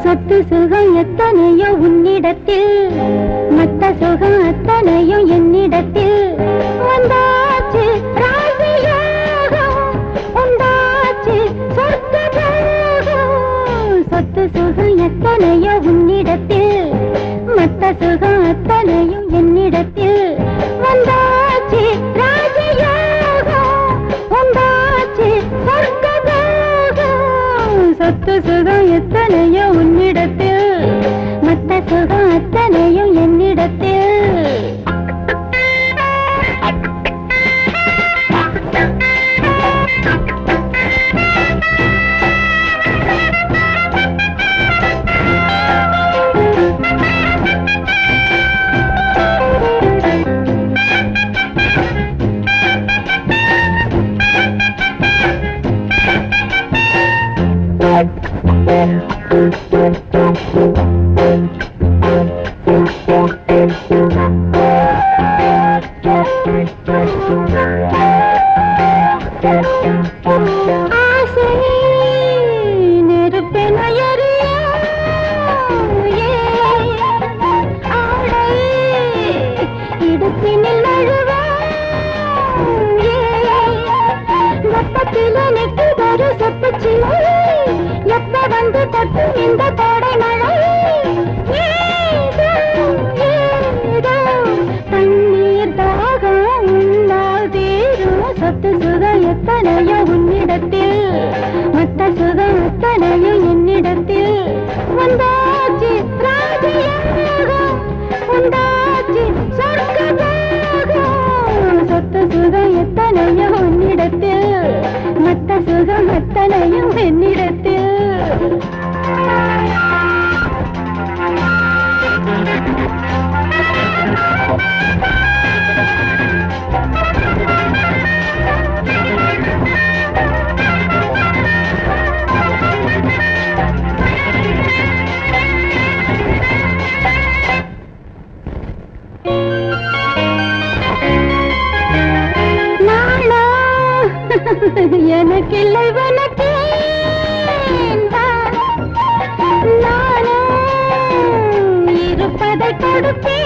சொத்து சுகம் எத்தனையோ உன்னிடத்தில், மத்த சுகம் அத்தனையும் என்னிடத்தில். வந்தாச்சு ராஜயோகம், உண்டாச்சு சொர்க்கயோகம். சொத்து சுகம் எத்தனையோ உன்னிடத்தில், மத்த சுகம் அத்தனையும் என்னிடத்தில். வந்தாச்சு ராஜயோகம், உண்டாச்சு சொர்க்கயோகம். சொத்து சுகம் எத்தனையோ உன்னிடத்தில், மத்த சுகம் அத்தனையும் என்னிடத்தில். ஆசை நெருப்பென எரியும், ஆடை இடுப்பினில் நழுவும். வெப்பத்தில் நிற்குதொரு செப்புச்சிலை, எப்ப வந்து கொட்டும் இந்த கோடை மழை. தண்ணீர் தாகம் உன்னால் தீரும். சொத்து சுகம் எத்தனையோ உன்னிடத்தில், மத்த சுகம் அத்தனையும் என்னிடத்தில். வந்தாச்சு ராஜயோகம், உண்டாச்சு சொர்க்கயோகம். சொத்து சுகம் எத்தனையோ உன்னிடத்தில், மத்த சுகம் அத்தனையும் என்னிடத்தில். எனக்கில்லை உனக்கு நானும் இருப்பதை கொடுப்பேன்.